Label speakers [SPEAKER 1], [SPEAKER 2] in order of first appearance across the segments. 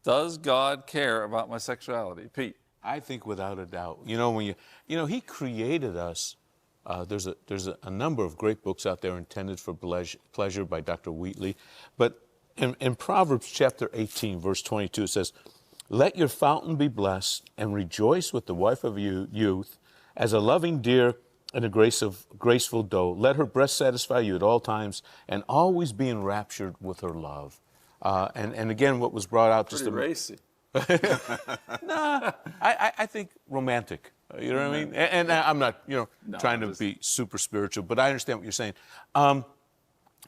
[SPEAKER 1] Does God care about my sexuality? Pete?
[SPEAKER 2] I think without a doubt. He created us. There's a number of great books out there intended for pleasure by Dr. Wheatley. But in Proverbs chapter 18, verse 22, it says, "Let your fountain be blessed and rejoice with the wife of youth as a loving deer and a graceful doe. Let her breast satisfy you at all times and always be enraptured with her love." And again, what was brought out
[SPEAKER 1] Pretty racy.
[SPEAKER 2] Nah, I think romantic. You know what I mean? And I'm not, trying to be super spiritual, but I understand what you're saying. And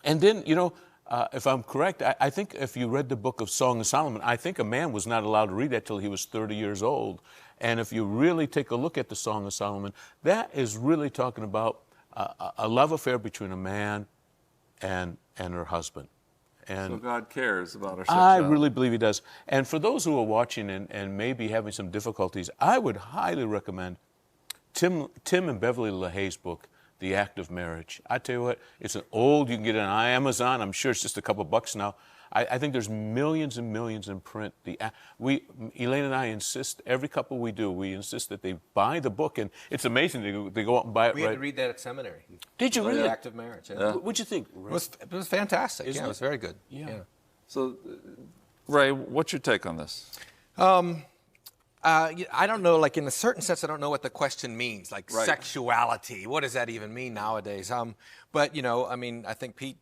[SPEAKER 2] then, if I'm correct, I think if you read the book of Song of Solomon, I think a man was not allowed to read that till he was 30 years old. And if you really take a look at the Song of Solomon, that is really talking about a love affair between a man and her husband. And
[SPEAKER 1] so God cares about our sexuality.
[SPEAKER 2] I really believe he does. And for those who are watching and maybe having some difficulties, I would highly recommend Tim and Beverly LaHaye's book, The Act of Marriage. I tell you what, it's you can get it on Amazon. I'm sure it's just a couple bucks now. I think there's millions and millions in print. Elaine and I insist, every couple we insist that they buy the book, and it's amazing. They go out and buy it.
[SPEAKER 3] We had to read that at seminary.
[SPEAKER 2] Did you really?
[SPEAKER 3] The Act of Marriage.
[SPEAKER 2] Yeah. What'd you think?
[SPEAKER 3] It was fantastic. It was very good.
[SPEAKER 2] Yeah.
[SPEAKER 1] So, Ray, what's your take on this?
[SPEAKER 3] I don't know, like in a certain sense, I don't know what the question means, like sexuality. What does that even mean nowadays? But, I think Pete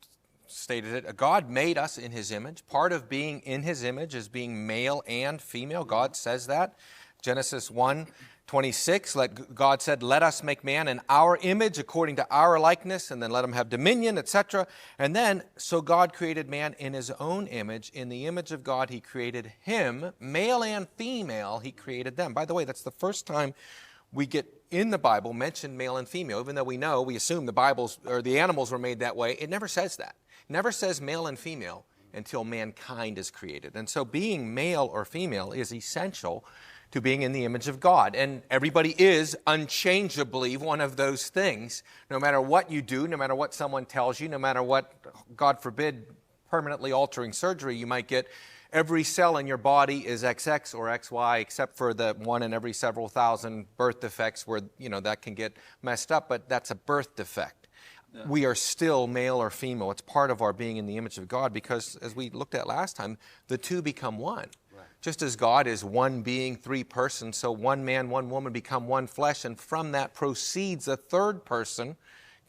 [SPEAKER 3] stated it. God made us in his image. Part of being in his image is being male and female. God says that. Genesis 1:26, God said, "Let us make man in our image according to our likeness, and then let him have dominion," etc. And then, so God created man in his own image. In the image of God, he created him. Male and female, he created them. By the way, that's the first time we get in the Bible mentioned male and female. Even though we assume the animals were made that way, it never says that. It never says male and female until mankind is created. And so being male or female is essential to being in the image of God. And everybody is unchangeably one of those things. No matter what you do, no matter what someone tells you, no matter what, God forbid, permanently altering surgery you might get, every cell in your body is XX or XY, except for the one in every several thousand birth defects where, that can get messed up, but that's a birth defect. Yeah. We are still male or female. It's part of our being in the image of God because, as we looked at last time, the two become one. Right. Just as God is one being, three persons, so one man, one woman become one flesh, and from that proceeds a third person,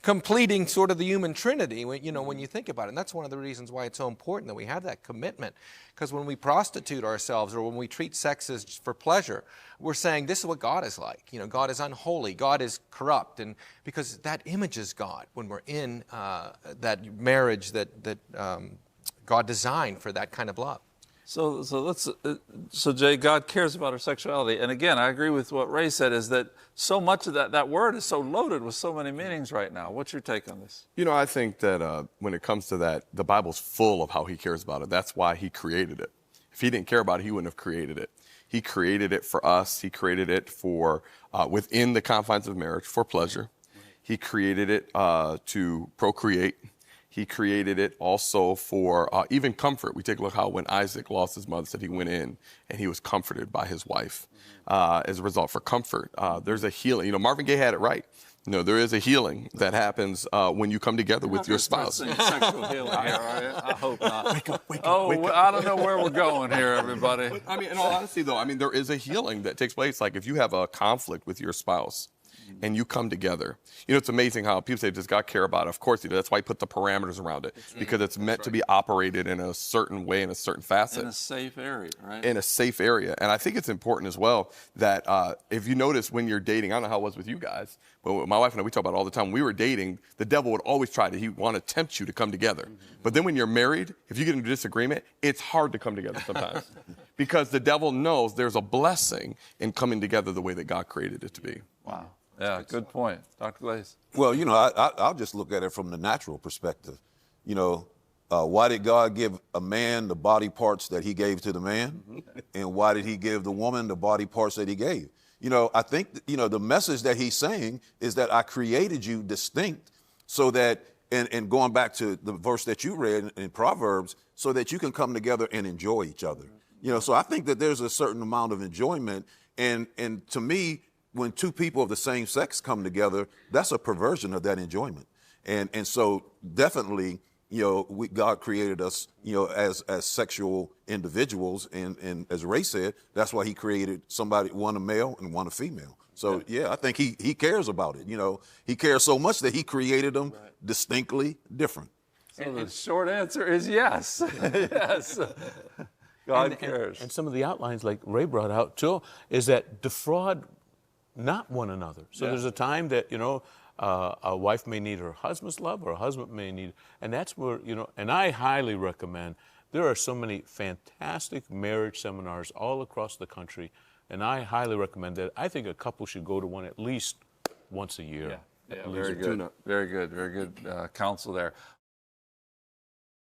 [SPEAKER 3] completing sort of the human trinity, when you think about it. And that's one of the reasons why it's so important that we have that commitment. Because when we prostitute ourselves or when we treat sex as for pleasure, we're saying this is what God is like. God is unholy. God is corrupt. And because that images God when we're in that marriage that God designed for that kind of love.
[SPEAKER 1] So Jay, God cares about our sexuality. And again, I agree with what Ray said, is that so much of that word is so loaded with so many meanings right now. What's your take on this?
[SPEAKER 4] I think that when it comes to that, the Bible's full of how he cares about it. That's why he created it. If he didn't care about it, he wouldn't have created it. He created it for us. He created it for within the confines of marriage for pleasure. He created it to procreate. He created it also for even comfort. We take a look how when Isaac lost his mother, said he went in and he was comforted by his wife. As a result, for comfort, there's a healing. Marvin Gaye had it right. There is a healing that happens when you come together with your spouse.
[SPEAKER 1] Sexual healing here, are you? I hope not.
[SPEAKER 4] Wake up.
[SPEAKER 1] I don't know where we're going here, everybody.
[SPEAKER 4] But, in all honesty, though, there is a healing that takes place. Like if you have a conflict with your spouse, and you come together. It's amazing how people say, does God care about it? Of course he does. That's why he put the parameters around it, because it's meant to be operated in a certain way, in a certain facet.
[SPEAKER 1] In a safe area, right?
[SPEAKER 4] In a safe area. And I think it's important as well that if you notice when you're dating, I don't know how it was with you guys, but with my wife and I, we talk about it all the time. When we were dating, the devil would always he want to tempt you to come together. But then when you're married, if you get into disagreement, it's hard to come together sometimes. Because the devil knows there's a blessing in coming together the way that God created it to be.
[SPEAKER 1] Wow. Yeah, good point. Dr. Glaze.
[SPEAKER 5] Well, I'll just look at it from the natural perspective. Why did God give a man the body parts that he gave to the man? And why did he give the woman the body parts that he gave? I think, the message that he's saying is that I created you distinct so that, and going back to the verse that you read in Proverbs, so that you can come together and enjoy each other. You know, so I think that there's a certain amount of enjoyment, and to me, when two people of the same sex come together, that's a perversion of that enjoyment. And so definitely, you know, God created us, you know, as sexual individuals, and as Ray said, that's why he created one a male and one a female. So yeah, I think he cares about it. You know, he cares so much that he created them distinctly different.
[SPEAKER 1] So the short answer is yes. Yes. God cares.
[SPEAKER 2] And some of the outlines, like Ray brought out too, is that defraud not one another. So there's a time that, you know, a wife may need her husband's love, or a husband may need, and that's where, you know, and I highly recommend, there are so many fantastic marriage seminars all across the country, and I highly recommend that. I think a couple should go to one at least once a year.
[SPEAKER 1] Yeah, very good. Very good. Very good counsel there.